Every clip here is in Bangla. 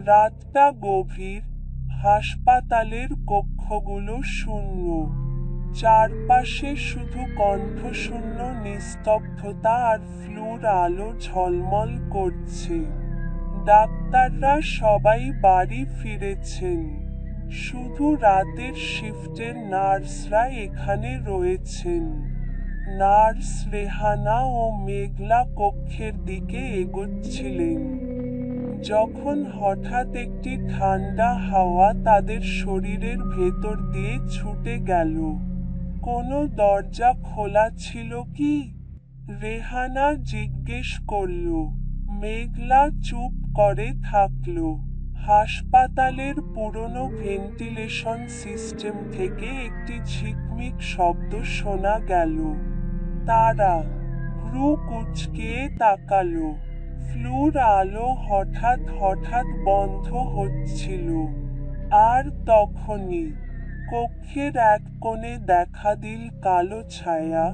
রাতটা গভীর, হাসপাতালের কক্ষগুলো শূন্য। চারপাশে শুধু কণ্ঠশূন্য নিস্তব্ধতা আর ফ্লুর আলো ঝলমল করছে। ডাক্তাররা সবাই বাড়ি ফিরেছেন। শুধু রাতের শিফটের নার্সরা এখানে রয়েছেন। নার্স রেহানা ও মেঘলা কক্ষের দিকে এগোচ্ছিলেন, যখন হঠাৎ একটি ঠান্ডা হাওয়া তাদের শরীরের ভেতর দিয়ে ছুটে গেল। কোনো দরজা খোলা ছিল কি? রেহানা জিজ্ঞেস করল। মেঘলা চুপ করে থাকল। হাসপাতালের পুরনো ভেন্টিলেশন সিস্টেম থেকে একটি ঝিকমিক শব্দ শোনা গেল। তারা ভ্রু কুঁচকিয়ে তাকালো। ফ্লুর আলো হঠাৎ হঠাৎ বন্ধ হচ্ছিল। আর তখনই কক্ষের এক কোণে দেখা দিল কালো ছায়া,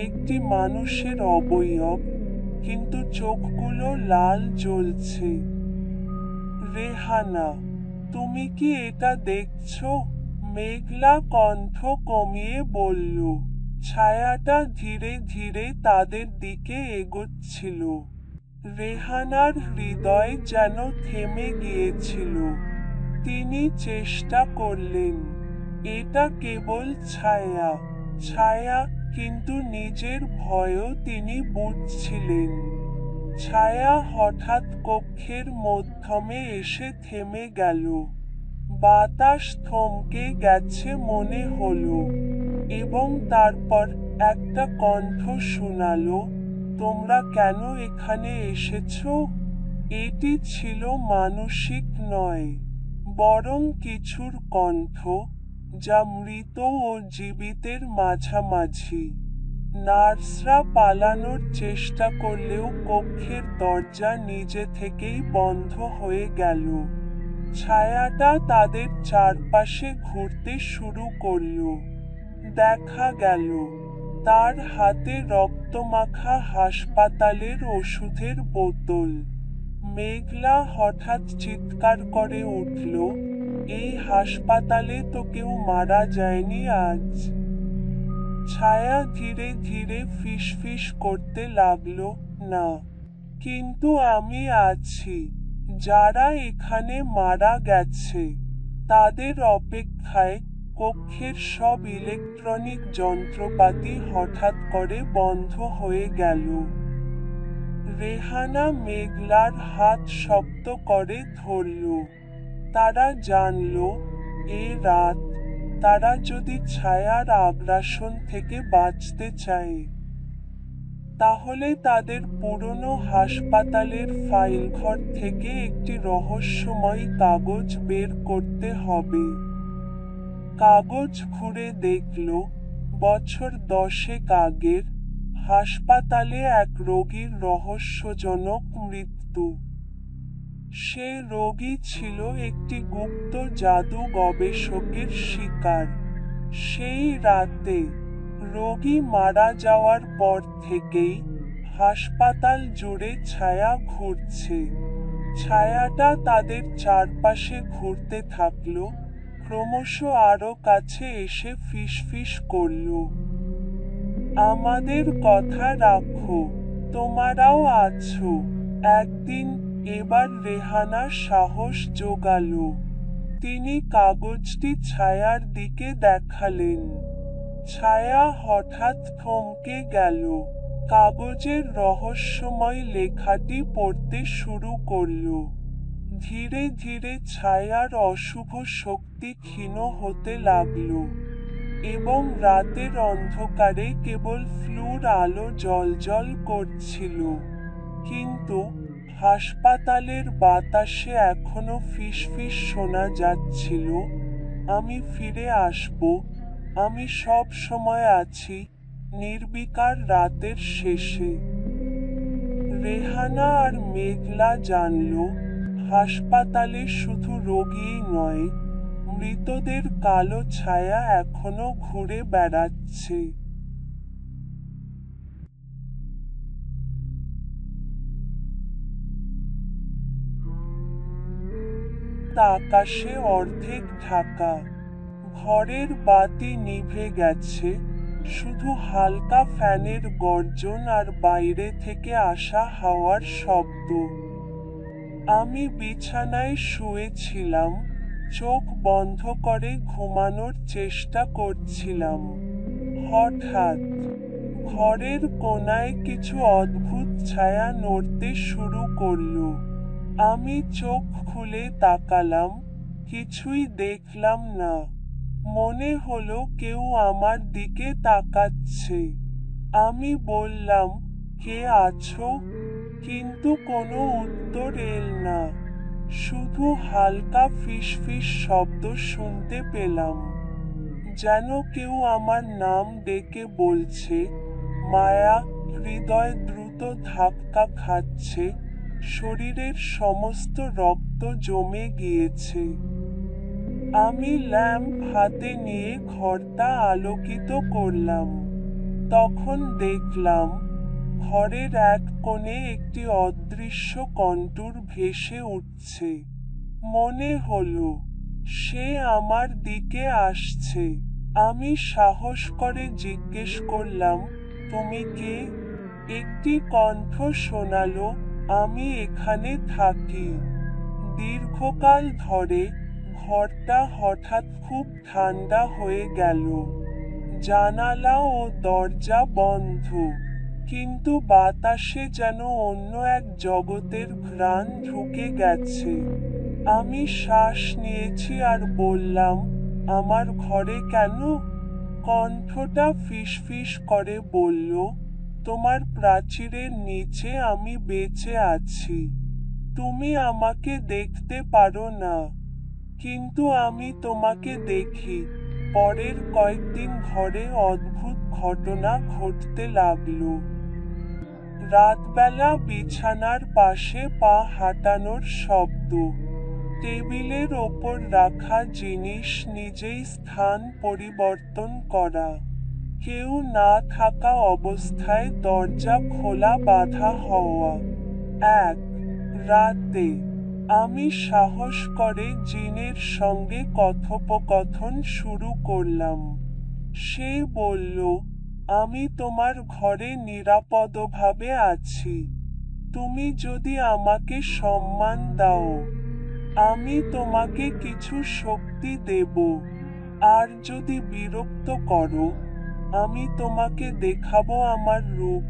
একটি মানুষের অবয়ব, কিন্তু চোখগুলো লাল জ্বলছে। রেহানা, তুমি কি এটা দেখছো? মেঘলা কণ্ঠ কমিয়ে বলল। ছায়াটা ধীরে ধীরে তাদের দিকে এগোচ্ছিল। রেহানার হৃদয় যেন থেমে গিয়েছিল। তিনি চেষ্টা করলেন। এটা কেবল ছায়া, ছায়া, কিন্তু নিজের ভয়ও তিনি বুঝছিলেন। ছায়া হঠাৎ কক্ষের মধ্যমে এসে থেমে গেল। বাতাস থমকে গেছে মনে হলো, এবং তারপর একটা কণ্ঠ শোনালো, তোমরা কেন এখানে এসেছো? এটি ছিল মানসিক নয়, বরং কিছুর কণ্ঠ, যা মৃত ও জীবিতের মাঝামাঝি। নার্সরা পালানোর চেষ্টা করলেও কক্ষের দরজা নিজে থেকেই বন্ধ হয়ে গেল। ছায়াটা তাদের চারপাশে ঘুরতে শুরু করল। দেখা গেল তার হাতে রক্তমাখা হাসপাতালের ওষুধের বোতল। মেঘলা হঠাৎ চিৎকার করে উঠল, এই হাসপাতালে তো কেউ মারা যায়নি আজ। ছায়া ধীরে ধীরে ফিসফিস করতে লাগল, না, কিন্তু আমি আছি। যারা এখানে মারা গেছে তাদের অপেক্ষায়। কক্ষের সব ইলেকট্রনিক যন্ত্রপাতি হঠাৎ করে বন্ধ হয়ে গেল। রেহানা মেঘলার হাত শক্ত করে ধরল। তারা জানল, এ রাত তারা যদি ছায়ার আগ্রাসন থেকে বাঁচতে চায়, তাহলে তাদের পুরনো হাসপাতালের ফাইলঘর থেকে একটি রহস্যময় কাগজ বের করতে হবে। কাগজ খুঁড়ে দেখল, বছর 10 আগের হাসপাতালে এক রোগীর রহস্যজনক মৃত্যু। সে রোগী ছিল একটি গুপ্ত জাদু গবেষকের শিকার। সেই রাতে রোগী মারা যাওয়ার পর থেকেই হাসপাতাল জুড়ে ছায়া ঘুরছে। ছায়াটা তাদের চারপাশে ঘুরতে থাকল, ক্রমশ আরো কাছে এসে ফিসফিস করল, আমাদের কথা রাখো, তোমরাও আছো একদিন। এবার রেহানা সাহস জোগাল। তিনি কাগজটি ছায়ার দিকে দেখালেন। ছায়া হঠাৎ থমকে গেল। কাগজের রহস্যময় লেখাটি পড়তে শুরু করল। ধীরে ধীরে ছায়ার অশুভ শক্তি ক্ষীণ হতে লাগল, এবং রাতের অন্ধকারে কেবল ফ্লুর আলো জ্বলজ্বল করছিল। কিন্তু হাসপাতালের বাতাসে এখনো ফিসফিস শোনা যাচ্ছিল, আমি ফিরে আসব, আমি সব সময় আছি, নির্বিকার রাতের শেষে। রেহানা আর মেঘলা জানল, হাসপাতালে শুধু রোগীই নয়, মৃতদের কালো ছায়া এখনো ঘুরে বেড়াচ্ছে। আকাশে অর্ধেক ঢাকা। ঘরের বাতি নিভে গেছে, শুধু হালকা ফ্যানের গর্জন আর বাইরে থেকে আসা হাওয়ার শব্দ। আমি বিছানায় শুয়েছিলাম, চোখ বন্ধ করে ঘুমানোর চেষ্টা করছিলাম। হঠাৎ ঘরের কোণায় কিছু অদ্ভুত ছায়া নড়তে শুরু করলো। আমি চোখ খুলে তাকালাম, কিছুই দেখলাম না। মনে হলো কেউ আমার দিকে তাকাচ্ছে। আমি বললাম, কে আছো? কিন্তু কোনো উত্তর এল না। শুধু হালকা ফিসফিস শব্দ শুনতে পেলাম, যেন কেউ আমার নাম ডেকে বলছে। মায়া। হৃদয় দ্রুত ধাক্কা খাচ্ছে, শরীরের সমস্ত রক্ত জমে গিয়েছে। আমি ল্যাম্প হাতে নিয়ে ঘরটা আলোকিত করলাম। তখন দেখলাম ঘরের এক কোণে একটি অদৃশ্য কণ্টুর ভেসে উঠছে। মনে হলো সে আমার দিকে আসছে। আমি সাহস করে জিজ্ঞেস করলাম, তুমি কে? একটি কণ্ঠ শোনালো, আমি এখানে থাকি। দীর্ঘকাল ধরে ঘরটা হঠাৎ খুব ঠান্ডা হয়ে গেল। জানালা ও দরজা বন্ধ, কিন্তু বাতাসে যেন অন্য এক জগতের ঘ্রাণ ঢুকে গেছে। আমি শ্বাস নিয়েছি আর বললাম, আমার ঘরে কেন? কণ্ঠটা ফিসফিস করে বলল, তোমার প্রাচীরের নিচে আমি বেঁচে আছি। তুমি আমাকে দেখতে পারো না, কিন্তু আমি তোমাকে দেখি। পরের কয়েকদিন ঘরে অদ্ভুত ঘটনা ঘটতে লাগলো। রাতবেলা বিছানার পাশে পা হাঁটানোর শব্দ, টেবিলের ওপর রাখা জিনিস নিজেই স্থান পরিবর্তন করা, কেউ না থাকা অবস্থায় দরজা খোলা বাঁধা হওয়া। এক রাতে আমি সাহস করে জিনের সঙ্গে কথোপকথন শুরু করলাম। সে বলল, আমি তোমার ঘরে নিরাপদভাবে আছি। তুমি যদি আমাকে সম্মান দাও, আমি তোমাকে কিছু শক্তি দেব। আর যদি বিরক্ত করো, আমি তোমাকে দেখাবো আমার রূপ।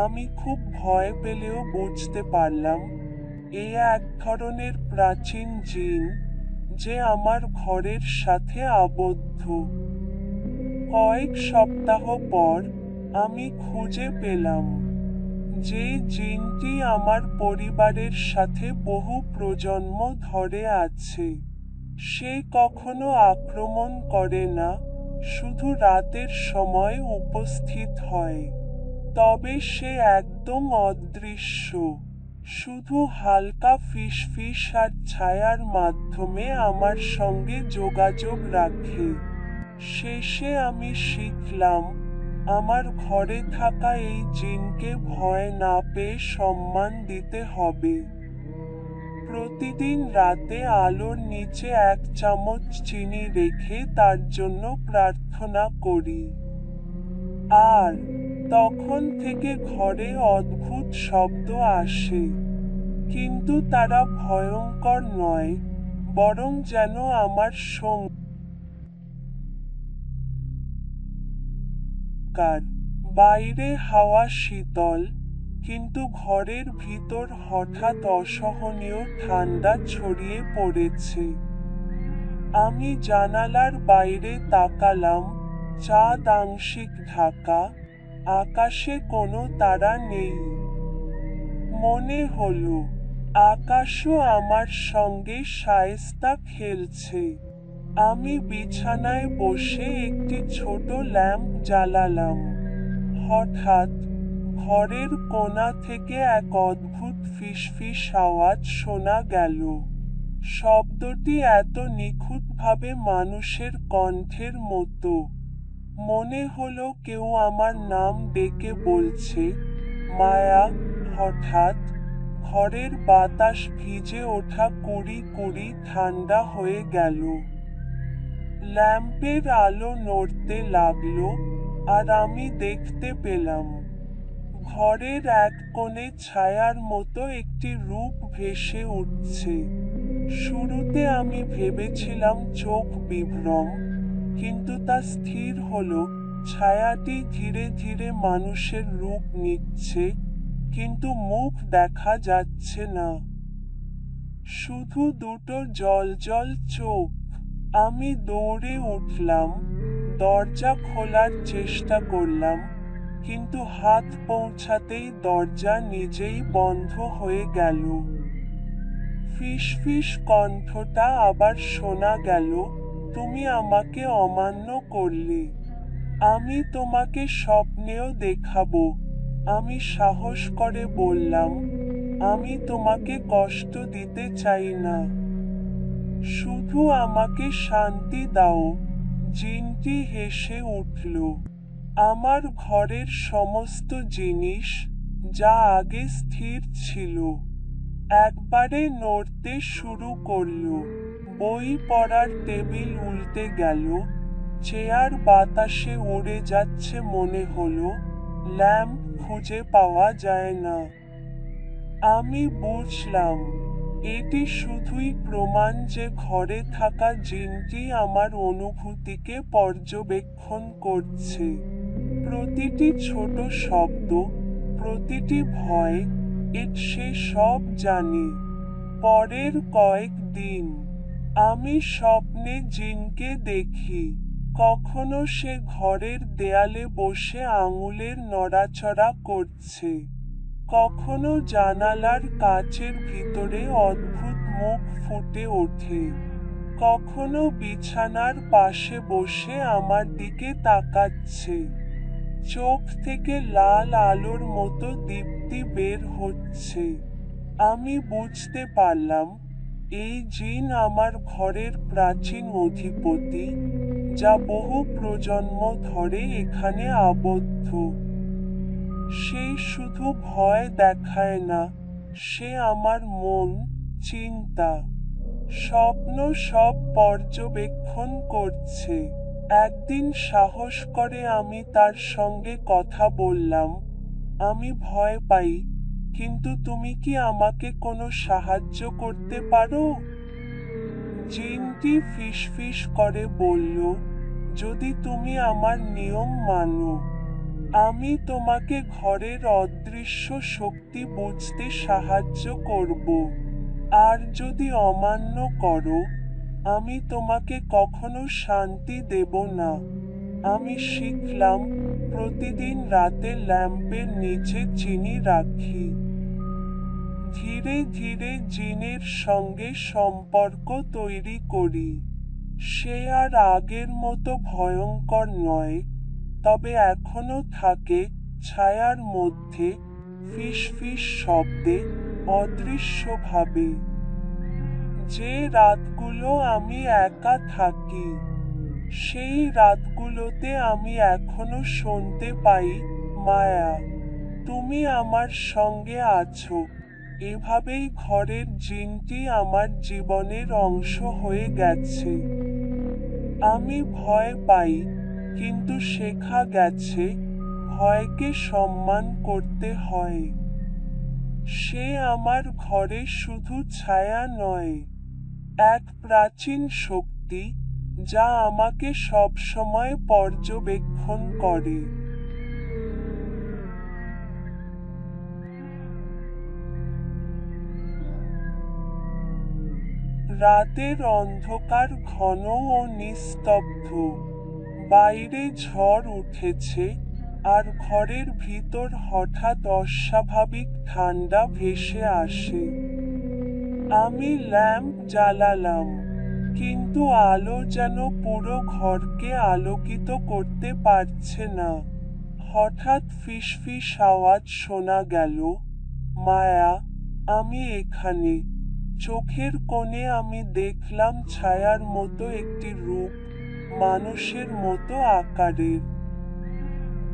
আমি খুব ভয় পেলেও বুঝতে পারলাম এ এক ধরনের প্রাচীন জিন, যে আমার ঘরের সাথে আবদ্ধ। কয়েক সপ্তাহ পর আমি খুঁজে পেলাম যে জিনটি আমার পরিবারের সাথে বহু প্রজন্ম ধরে আছে। সে কখনো আক্রমণ করে না, শুধু রাতের সময় উপস্থিত হয়। তবে সে একদম অদৃশ্য, শুধু হালকা ফিসফিস আর ছায়ার মাধ্যমে আমার সঙ্গে যোগাযোগ রাখে। শেষে আমি শিখলাম, আমার ঘরে থাকা এই জিনকে ভয় না পেয়ে সম্মান দিতে হবে। প্রতিদিন রাতে আলোর নিচে 1 চামচ চিনি রেখে তার জন্য প্রার্থনা করি। আর তখন থেকে ঘরে অদ্ভুত শব্দ আসে, কিন্তু তারা ভয়ঙ্কর নয়, বরং যেন আমার সঙ্গী। বাইরে হাওয়া শীতল, কিন্তু ঘরের ভিতর হঠাৎ অসহনীয় ঠান্ডা ছড়িয়ে পড়েছে। আমি জানালার বাইরে তাকালাম, চাঁদ আংশিক ঢাকা, আকাশে কোনো তারা নেই। মনে হলো আকাশও আমার সঙ্গে শায়েস্তা খেলছে। আমি বিছানায় বসে একটি ছোট ল্যাম্প জ্বালালাম। হঠাৎ ঘরের কোণা থেকে এক অদ্ভুত ফিসফিস আওয়াজ শোনা গেল। শব্দটি এত নিখুঁতভাবে মানুষের কণ্ঠের মতো। মনে হলো কেউ আমার নাম ডেকে বলছে, মায়া। হঠাৎ ঘরের বাতাস ভিজে ওঠা কুড়ি কুড়ি ঠান্ডা হয়ে গেল। ল্যাম্পের আলো নড়তে লাগলো, আর আমি দেখতে পেলাম ঘরের এক কোণে ছায়ার মতো একটি রূপ ভেসে উঠছে। শুরুতে আমি ভেবেছিলাম চোখ বিভ্রম, কিন্তু তা স্থির হলো। ছায়াটি ধীরে ধীরে মানুষের রূপ নিচ্ছে, কিন্তু মুখ দেখা যাচ্ছে না, শুধু দুটো জ্বলজ্বল চোখ। আমি দৌড়ে উঠলাম, দরজা খোলার চেষ্টা করলাম, কিন্তু হাত পৌঁছাতেই দরজা নিজেই বন্ধ হয়ে গেল। ফিসফিস কণ্ঠটা আবার শোনা গেল, তুমি আমাকে অমান্য করলে। আমি তোমাকে স্বপ্নেও দেখাবো। আমি সাহস করে বললাম, আমি তোমাকে কষ্ট দিতে চাই না। শুধু আমাকে শান্তি দাও। জিনটি হেসে উঠল। আমার ঘরের সমস্ত জিনিস, যা আগে স্থির ছিল, একবারে নড়তে শুরু করল। বই পড়ার টেবিল উল্টে গেল, চেয়ার বাতাসে উড়ে যাচ্ছে মনে হলো, ল্যাম্প খুঁজে পাওয়া যায় না। আমি বুঝলাম, এটি শুধুই প্রমাণ যে ঘরে থাকা জিনটি আমার অনুভূতিকে পর্যবেক্ষণ করছে। প্রতিটি ছোট শব্দ, প্রতিটি ভয়, সে সব জানে। পরের কয়েকদিন আমি স্বপ্নে জিনকে দেখি। কখনো সে ঘরের দেয়ালে বসে আঙুলের নড়াচড়া করছে, কখনো জানালার কাচের ভিতরে অদ্ভুত মুখ ফুটে ওঠে, কখনো বিছানার পাশে বসে আমার দিকে তাকাচ্ছে। চোখ থেকে লাল আলোর মতো দীপ্তি বের হচ্ছে। আমি বুঝতে পারলাম, এই জিন আমার ঘরের প্রাচীন অধিপতি, যা বহু প্রজন্ম ধরে এখানে আবদ্ধ। সে শুধু ভয় দেখায় না, সে আমার মন, চিন্তা, স্বপ্ন সব পর্যবেক্ষণ করছে। একদিন সাহস করে আমি তার সঙ্গে কথা বললাম, আমি ভয় পাই, কিন্তু তুমি কি আমাকে কোনো সাহায্য করতে পারো? জিনটি ফিসফিস করে বলল, যদি তুমি আমার নিয়ম মানো, আমি তোমাকে ঘরের অদৃশ্য শক্তি বুঝতে সাহায্য করব। আর যদি অমান্য করো, আমি তোমাকে কখনো শান্তি দেব না। আমি শিখলাম, প্রতিদিন রাতে ল্যাম্পের নিচে চিনি রাখি। ধীরে ধীরে জিনের সঙ্গে সম্পর্ক তৈরি করি। সে আর আগের মতো ভয়ঙ্কর নয়, তবে এখনো থাকে, ছায়ার মধ্যে, ফিসফিস শব্দে, অদৃশ্যভাবে। যে রাতগুলো আমি একা থাকি, সেই রাতগুলোতে আমি এখনো শুনতে পাই, মায়া, তুমি আমার সঙ্গে আছো। এভাবেই ঘরের জিনটি আমার জীবনের অংশ হয়ে গেছে। আমি ভয় পাই, কিন্তু শেখা গেছে, ভয়কে সম্মান করতে হয়। সে আমার ঘরে শুধু ছায়া নয়, এক প্রাচীন শক্তি, যা আমাকে সবসময় পর্যবেক্ষণ করে। রাতের অন্ধকার ঘন ও নিস্তব্ধ। বাইরে ঝড় উঠেছে, আর ঘরের ভিতর হঠাৎ অস্বাভাবিক ঠান্ডা ভেসে আসে। আমি ল্যাম্প জ্বালালাম, কিন্তু আলো যেন পুরো ঘরকে আলোকিত করতে পারছে না। হঠাৎ ফিসফিস আওয়াজ শোনা গেল, মায়া, আমি এখানে। চোখের কোণে আমি দেখলাম ছায়ার মতো একটি রূপ, মানুষের মতো আকারের,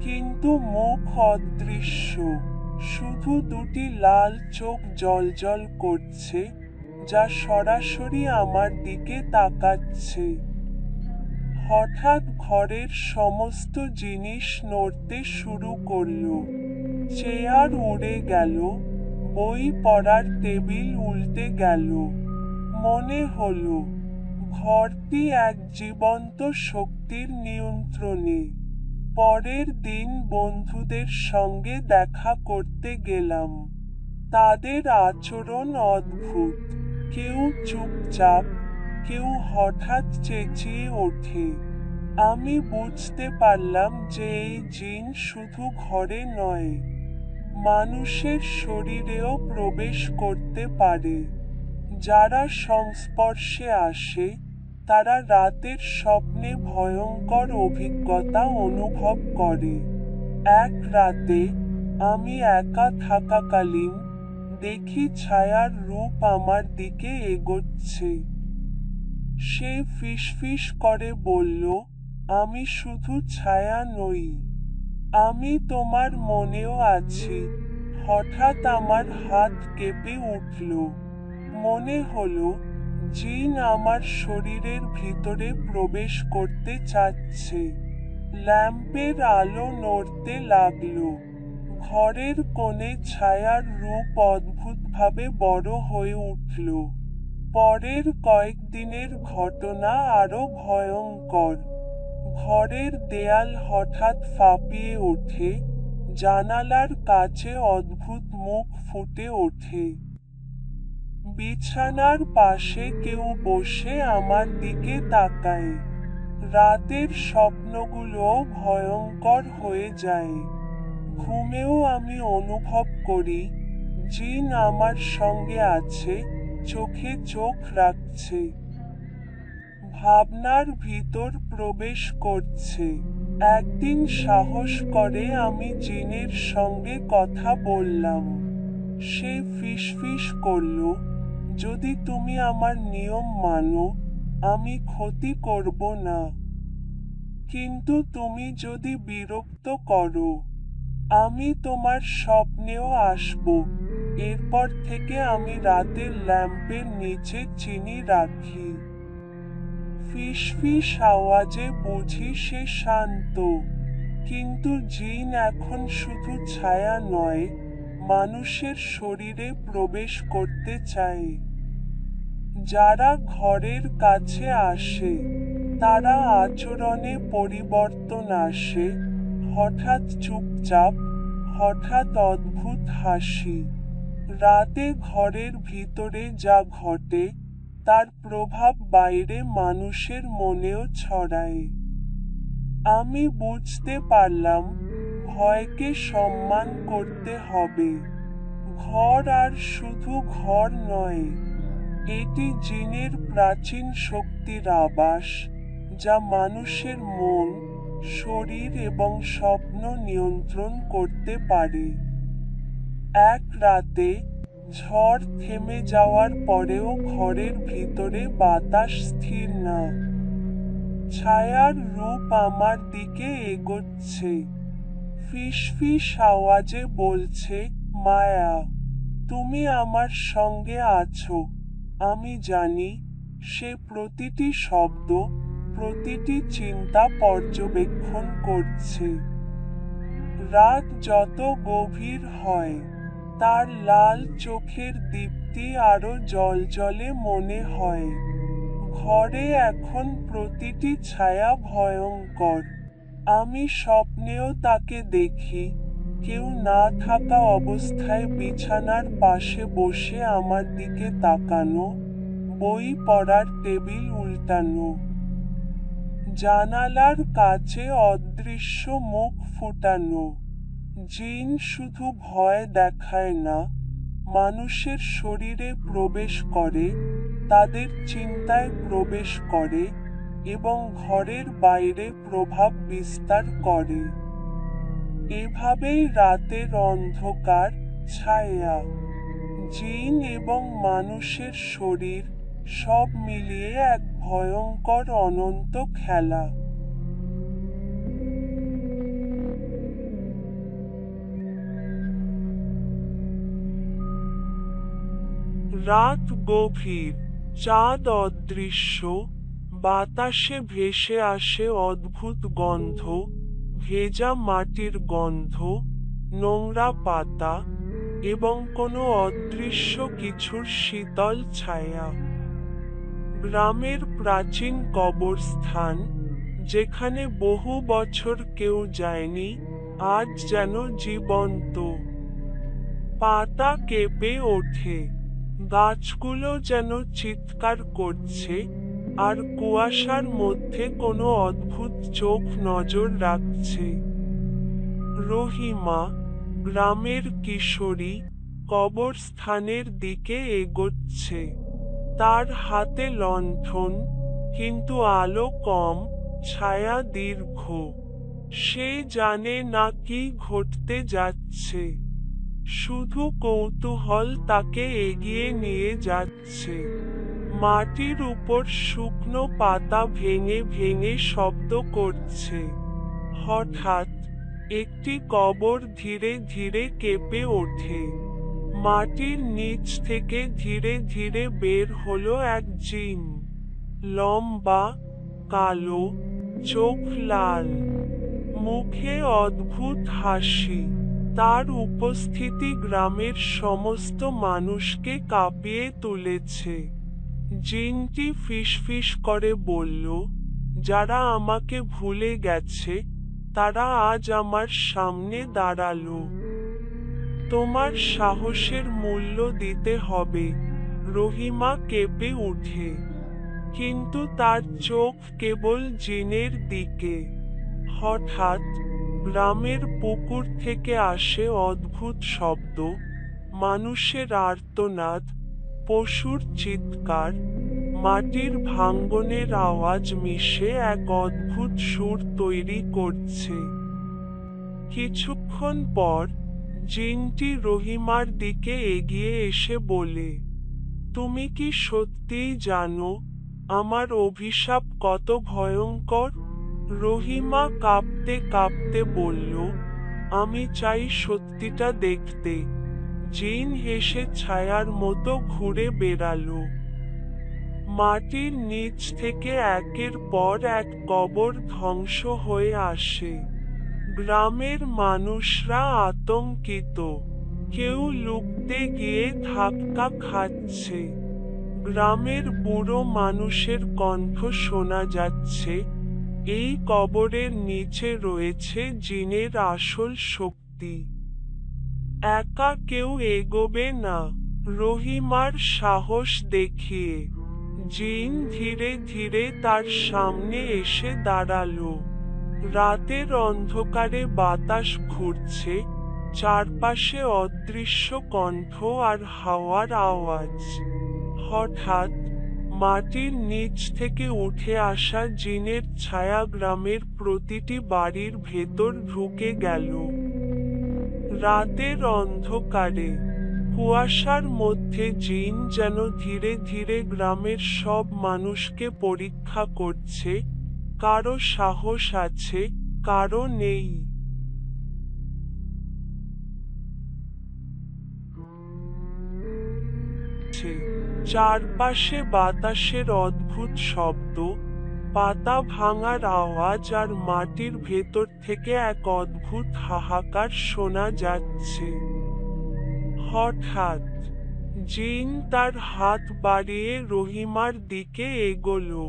কিন্তু মুখ অদৃশ্য। শুধু দুটি লাল চোখ জ্বলজ্বল করছে, যা সরাসরি আমার দিকে তাকাচ্ছে। হঠাৎ ঘরের সমস্ত জিনিস নড়তে শুরু করলো। চেয়ার উড়ে গেল, বই পড়ার টেবিল উল্টে গেল। মনে হলো ঘরটি এক জীবন্ত শক্তির নিয়ন্ত্রণে। পরের দিন বন্ধুদের সঙ্গে দেখা করতে গেলাম। তাদের আচরণ অদ্ভুত। কেউ চুপচাপ, কেউ হঠাৎ চেঁচিয়ে ওঠে। আমি বুঝতে পারলাম যে এই জিন শুধু ঘরে নয়, মানুষের শরীরেও প্রবেশ করতে পারে। যারা সংস্পর্শে আসে, তারা রাতের স্বপ্নে ভয়ঙ্কর অভিজ্ঞতা অনুভব করে। এক রাতে আমি একা থাকাকালীন দেখি ছায়ার রূপ আমার দিকে এগোচ্ছে। সে ফিসফিস করে বলল, আমি শুধু ছায়া নই, আমি তোমার মনেও আছি। হঠাৎ আমার হাত কেঁপে উঠল। মনে হলো জিন আমার শরীরের ভিতরে প্রবেশ করতে চাচ্ছে। ল্যাম্পের আলো নড়তে লাগলো। ঘরের কোণে ছায়ার রূপ অদ্ভুতভাবে বড় হয়ে উঠল। পরের কয়েকদিনের ঘটনা আরো ভয়ঙ্কর। ঘরের দেয়াল হঠাৎ ফাঁপিয়ে ওঠে, জানালার কাছে অদ্ভুত মুখ ফুটে ওঠে। বিছানার পাশে কেউ বসে আমার দিকে তাকায়। রাতের স্বপ্নগুলো ভয়ঙ্কর হয়ে যায়। ঘুমেও আমি অনুভব করি জিন আমার সঙ্গে আছে, চোখে চোখ রাখছে, ভাবনার ভিতর প্রবেশ করছে। একদিন সাহস করে আমি জিনের সঙ্গে কথা বললাম। সে ফিসফিস করল, যদি তুমি আমার নিয়ম মানো, আমি ক্ষতি করব না। কিন্তু তুমি যদি বিরক্ত করো, আমি তোমার স্বপ্নেও আসব। এরপর থেকে আমি রাতের ল্যাম্পের নিচে চিনি রাখি। ফিসফিস আওয়াজে বুঝি সে শান্ত। কিন্তু জিন এখন শুধু ছায়া নয়, মানুষের শরীরে প্রবেশ করতে চায়। যারা ঘরের কাছে আসে, তারা আচরণে পরিবর্তন আসে, হঠাৎ চুপচাপ, হঠাৎ অদ্ভুত হাসি। রাতে ঘরের ভিতরে যা ঘটে, তার প্রভাব বাইরে মানুষের মনেও ছড়ায়। আমি বুঝতে পারলাম ভয়কে সম্মান করতে হবে। ঘর আর শুধু ঘর নয়, এটি জিনের প্রাচীন শক্তির আবাস, যা মানুষের মন, শরীর এবং স্বপ্ন নিয়ন্ত্রণ করতে পারে। এক রাতে ঝড় থেমে যাওয়ার পরেও ঘরের ভিতরে বাতাস স্থির না। ছায়ার রূপ আমার দিকে এগোচ্ছে। ফিসফিস আওয়াজে বলছে, মায়া, তুমি আমার সঙ্গে আছো। আমি জানি সে প্রতিটি শব্দ, প্রতিটি চিন্তা পর্যবেক্ষণ করছে। রাত যত গভীর হয়, তার লাল চোখের দীপ্তি আরো জ্বলজ্বলে মনে হয়। ঘরে এখন প্রতিটি ছায়া ভয়ঙ্কর। আমি স্বপ্নেও তাকে দেখি, কেউ না থাকা অবস্থায় বিছানার পাশে বসে আমার দিকে তাকানো, বই পড়ার টেবিল উল্টানো। জানালার কাছে অদৃশ্য মুখ ফুটানো। জিন শুধু ভয় দেখায় না, মানুষের শরীরে প্রবেশ করে, তাদের চিন্তায় প্রবেশ করে এবং ঘরের বাইরে প্রভাব বিস্তার করে। এভাবেই রাতের অন্ধকার, ছায়া, জিন এবং মানুষের শরীর সব মিলিয়ে এক ভয়ঙ্কর অনন্ত খেলা। রাত গভীর, চাঁদ অদৃশ্য, বাতাসে ভেসে আসে অদ্ভুত গন্ধ, ভেজা মাটির গন্ধ, নোংরা পাতা, এবং কোনো অদৃশ্য কিছুর শীতল ছায়া। গ্রামের প্রাচীন কবরস্থান, যেখানে বহু বছর কেউ যায়নি, আজ যেন জীবন্ত। পাতা কেঁপে ওঠে, গাছগুলো যেন চিৎকার করছে, আর কুয়াশার মধ্যে কোনো অদ্ভুত চোখ নজর রাখছে। রহিমা, গ্রামের কিশোরী, কবরস্থানের দিকে এগোচ্ছে। তার হাতে লণ্ঠন, কিন্তু আলো কম, ছায়া দীর্ঘ। সে জানে না কি ঘটতে যাচ্ছে, শুধু কৌতূহল তাকে এগিয়ে নিয়ে যাচ্ছে। মাটির উপর শুকনো পাতা ভেঙে ভেঙে শব্দ করছে। হঠাৎ একটি কবর ধীরে ধীরে কেঁপে ওঠে। মাটির নিচ থেকে ধীরে ধীরে বের হলো এক জিন। লম্বা, কালো, চোখ লাল, মুখে অদ্ভুত হাসি। তার উপস্থিতি গ্রামের সমস্ত মানুষকে কাঁপিয়ে তুলেছে। জিনটি ফিসফিস করে বলল, যারা আমাকে ভুলে গেছে, তারা আজ আমার সামনে দাঁড়ালো। তোমার সাহসের মূল্য দিতে হবে। রহিমা কেঁপে উঠে, কিন্তু তার চোখ কেবল জিনের দিকে। হঠাৎ গ্রামের পুকুর থেকে আসে অদ্ভুত শব্দ, মানুষের আর্তনাদ, পশুর চিৎকার, মাটির ভাঙ্গনের আওয়াজ মিশে এক অদ্ভুত সুর তৈরি করছে। কিছুক্ষণ পর জিনটি রহিমার দিকে এগিয়ে এসে বলে, তুমি কি সত্যিই জানো আমার অভিশাপ কত ভয়ঙ্কর? রহিমা কাঁপতে কাঁপতে বলল, আমি চাই সত্যিটা দেখতে। জিন হেসে ছায়ার মতো ঘুরে বেড়ালো। মাটির নিচ থেকে একের পর এক কবর ধ্বংস হয়ে আসে। গ্রামের মানুষরা আতঙ্কিত, কেউ লুকতে গিয়ে ধাক্কা খাচ্ছে। গ্রামের বুড়ো মানুষের কণ্ঠ শোনা যাচ্ছে, এই কবরের নিচে রয়েছে জিনের আসল শক্তি। একা কেউ এগোবে না। রহিমার সাহস দেখিয়ে জিন ধীরে ধীরে তার সামনে এসে দাঁড়ালো। রাতের অন্ধকারে বাতাস ঘুরছে, চারপাশে অদৃশ্য কণ্ঠ আর হাওয়ার আওয়াজ। হঠাৎ মাটির নিচ থেকে উঠে আসা জিনের ছায়া গ্রামের প্রতিটি বাড়ির ভেতর ঢুকে গেল। রাতের অন্ধকারে, কুয়াশার মধ্যে জিন যেন ধীরে ধীরে গ্রামের সব মানুষকে পরীক্ষা করছে, কারো সাহস আছে, কারো নেই। চারপাশে বাতাসের অদ্ভুত শব্দ, পাতা ভাঙার আওয়াজ আর মাটির ভেতর থেকে এক অদ্ভুত হাহাকার শোনা যাচ্ছে। হঠাৎ জিন তার হাত বাড়িয়ে রহিমার দিকে এগোলো।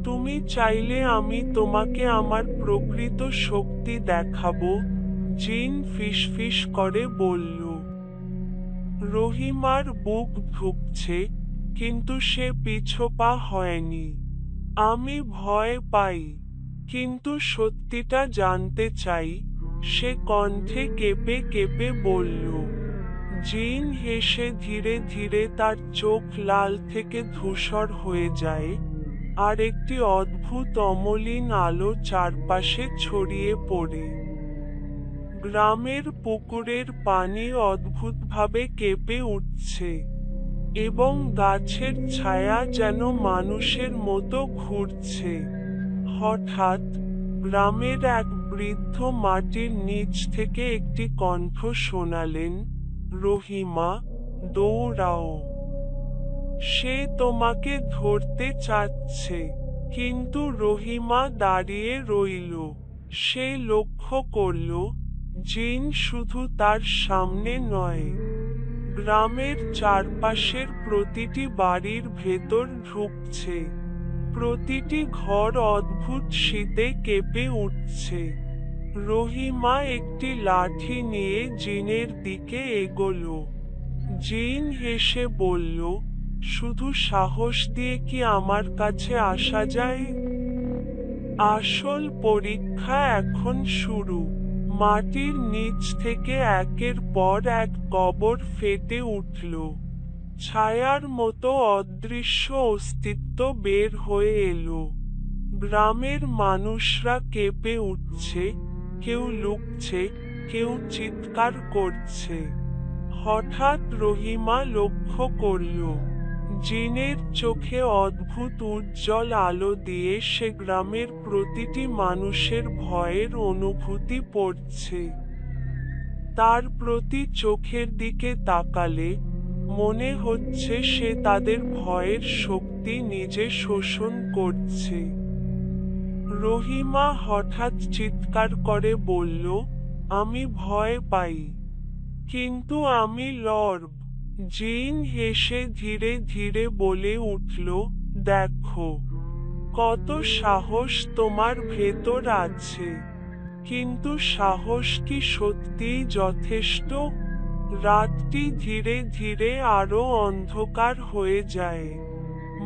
তুমি চাইলে আমি তোমাকে আমার প্রকৃত শক্তি দেখাবো, জিন ফিসফিস করে বলল। রহিমার বুক ধুঁকছে, কিন্তু সে পিছপা হয়নি। আমি ভয় পাই, কিন্তু সত্যিটা জানতে চাই, সে কণ্ঠে কেঁপে কেঁপে বলল। জিন হেসে ধীরে ধীরে তার চোখ লাল থেকে ধূসর হয়ে যায়, আর একটি অদ্ভুত অমলিন আলো চারপাশে ছড়িয়ে পড়ে। গ্রামের পুকুরের পানি অদ্ভুতভাবে কেঁপে উঠছে, এবং গাছের ছায়া যেন মানুষের মতো ঘুরছে। হঠাৎ গ্রামের এক বৃদ্ধ মাটির নিচ থেকে একটি কণ্ঠ শোনালেন, রহিমা, দৌড়াও। সে তোমাকে ধরতে চাচ্ছে। কিন্তু রহিমা দাঁড়িয়ে রইল। সে লক্ষ্য করল, জিন শুধু তার সামনে নয়, গ্রামের চারপাশের প্রতিটি বাড়ির ভেতর ঢুকছে। প্রতিটি ঘর অদ্ভুত শীতে কেঁপে উঠছে। রহিমা একটি লাঠি নিয়ে জিনের দিকে এগোল। জিন হেসে বলল, শুধু সাহস দিয়ে কি আমার কাছে আসা যায়? আসল পরীক্ষা এখন শুরু। মাটির নিচ থেকে একের পর এক কবর ফেটে উঠল। ছায়ার মতো অদৃশ্য অস্তিত্ব বের হয়ে এলো। গ্রামের মানুষরা কেঁপে উঠছে, কেউ লুকছে, কেউ চিৎকার করছে। হঠাৎ রহিমা লক্ষ্য করল, জিনের চোখে অদ্ভুত উজ্জ্বল আলো দিয়ে সে গ্রামের প্রতিটি মানুষের ভয়ের অনুভূতি পড়ছে। তার প্রতি চোখের দিকে তাকালে মনে হচ্ছে সে তাদের ভয়ের শক্তি নিজে শোষণ করছে। রহিমা হঠাৎ চিৎকার করে বলল, আমি ভয় পাই, কিন্তু আমি লড়ব। জিন হেসে ধীরে ধীরে বলে উঠল, দেখো, কত সাহস তোমার ভেতর আছে। কিন্তু সাহস কি সত্যিই যথেষ্ট? রাতটি ধীরে ধীরে আরো অন্ধকার হয়ে যায়।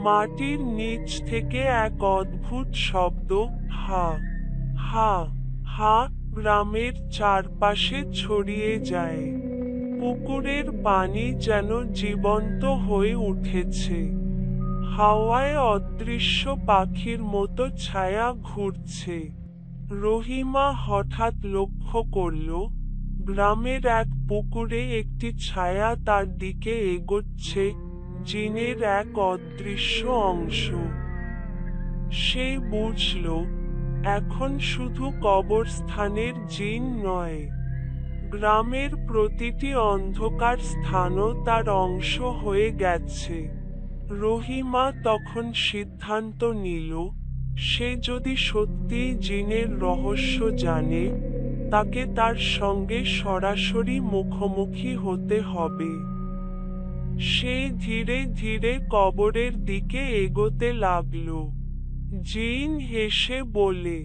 মাটির নিচ থেকে এক অদ্ভুত শব্দ, হা হা হা, গ্রামের চারপাশে ছড়িয়ে যায়। পুকুরের পানি যেন জীবন্ত হয়ে উঠেছে। হাওয়ায় অদৃশ্য পাখির মতো ছায়া ঘুরছে। রহিমা হঠাৎ লক্ষ্য করল, গ্রামের এক পুকুরে একটি ছায়া তার দিকে এগোচ্ছে, জিনের এক অদৃশ্য অংশ। সে বুঝল, এখন শুধু কবরস্থানের জিন নয়, গ্রামের প্রতিটি অন্ধকার স্থানও তার অংশ হয়ে গেছে। রহিমা তখন সিদ্ধান্ত নিল, সে যদি সত্যিই জিনের রহস্য জানে, তাকে তার সঙ্গে সরাসরি মুখোমুখি হতে হবে। সে ধীরে ধীরে কবরের দিকে এগোতে লাগল। জিন হেসে বলে,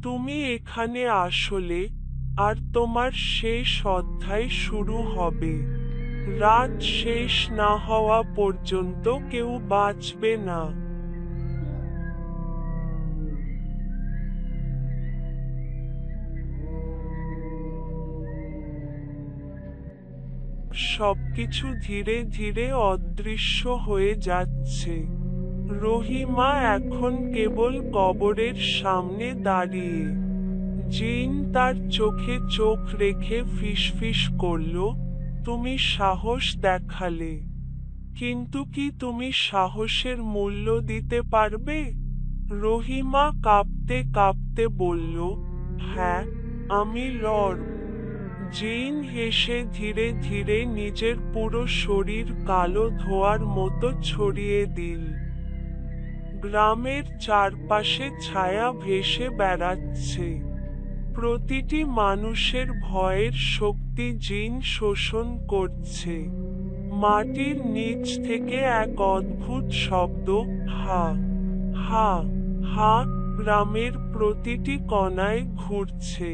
তুমি এখানে আসলে, আর তোমার শেষ অধ্যায় শুরু হবে। রাত শেষ না হওয়া পর্যন্ত কেউ বাঁচবে না। সবকিছু ধীরে ধীরে অদৃশ্য হয়ে যাচ্ছে। রহিমা এখন কেবল কবরের সামনে দাঁড়িয়ে। জিন তার চোখে চোখ রেখে ফিসফিস করল, তুমি সাহস দেখালে, কিন্তু কি তুমি সাহসের মূল্য দিতে পারবে? রহিমা কাঁপতে কাঁপতে বলল, হ্যাঁ, আমি লড়ব। জিন হেসে ধীরে ধীরে নিজের পুরো শরীর কালো ধোঁয়ার মতো ছড়িয়ে দিল। গ্রামের চারপাশে ছায়া ভেসে বেড়াচ্ছে। প্রতিটি মানুষের ভয়ের শক্তি জিন শোষণ করছে। মাটির নিচ থেকে এক অদ্ভুত শব্দ, হা হা হা, গ্রামের প্রতিটি কণায় ঘুরছে।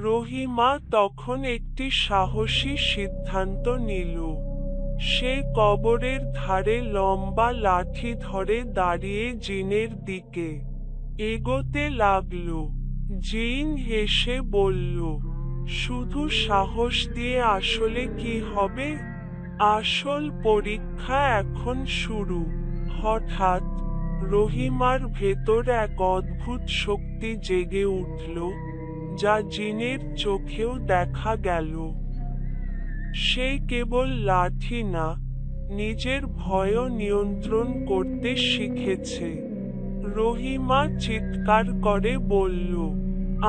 রহিমা তখন একটি সাহসী সিদ্ধান্ত নিল। সে কবরের ধারে লম্বা লাঠি ধরে দাঁড়িয়ে জিনের দিকে এগোতে লাগল। জিন হেসে বলল, শুধু সাহস দিয়ে আসলে কি হবে? আসল পরীক্ষা এখন শুরু। হঠাৎ রহিমার ভেতর এক অদ্ভুত শক্তি জেগে উঠল, যা জিনের চোখেও দেখা গেল। সে কেবল লাঠি না, নিজের ভয়ও নিয়ন্ত্রণ করতে শিখেছে। রহিমা চিৎকার করে বলল,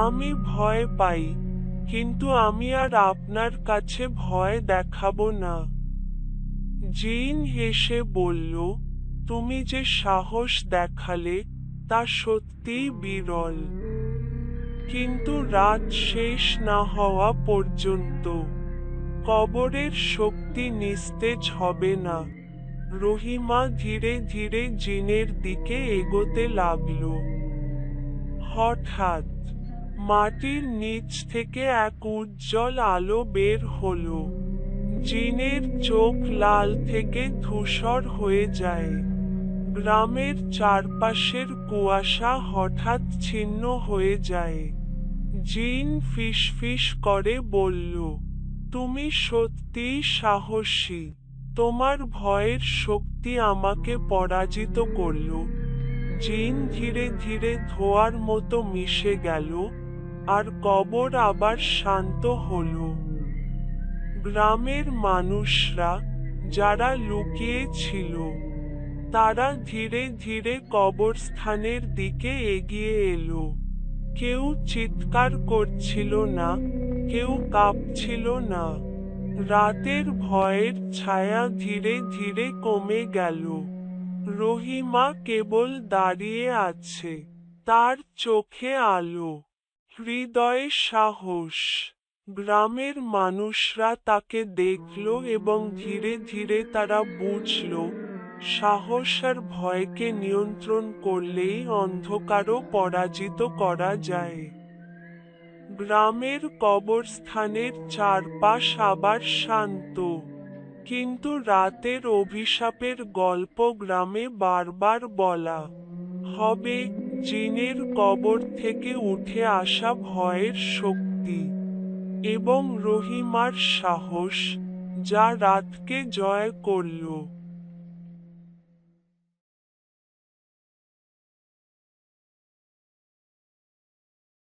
আমি ভয় পাই, কিন্তু আমি আর আপনার কাছে ভয় দেখাবো না। জিন হেসে বলল, তুমি যে সাহস দেখালে তা সত্যিই বিরল। কিন্তু রাত শেষ না হওয়া পর্যন্ত কবরের শক্তি নিস্তেজ হবে না। রহিমা ধীরে ধীরে জিনের দিকে এগোতে লাগল। হঠাৎ মাটির নিচ থেকে এক উজ্জ্বল আলো বের হলো। জিনের চোখ লাল থেকে ধূসর হয়ে যায়। গ্রামের চারপাশের কুয়াশা হঠাৎ ছিন্ন হয়ে যায়। জিন ফিসফিস করে বলল, তুমি সত্যিই সাহসী। তোমার ভয়ের শক্তি আমাকে পরাজিত করল। জিন ধীরে ধীরে ধোঁয়ার মতো মিশে গেল, আর কবর আবার শান্ত হল। গ্রামের মানুষরা, যারা লুকিয়ে ছিল, তারা ধীরে ধীরে কবরস্থানের দিকে এগিয়ে এলো। কেউ চিৎকার করছিল না, কেউ কাঁপছিল না। রাতের ভয়ের ছায়া ধীরে ধীরে কমে গেল। রহিমা কেবল দাঁড়িয়ে আছে, তার চোখে আলো, হৃদয়ে সাহস। গ্রামের মানুষরা তাকে দেখল এবং ধীরে ধীরে তারা বুঝল, সাহস আর ভয়কে নিয়ন্ত্রণ করলেই অন্ধকারও পরাজিত করা যায়। গ্রামের কবরস্থানের চারপাশ আবার শান্ত, কিন্তু রাতের অভিশাপের গল্প গ্রামে বারবার বলা হবে। জিনের কবর থেকে উঠে আসা ভয়ের শক্তি এবং রহিমার সাহস, যা রাতকে জয় করল।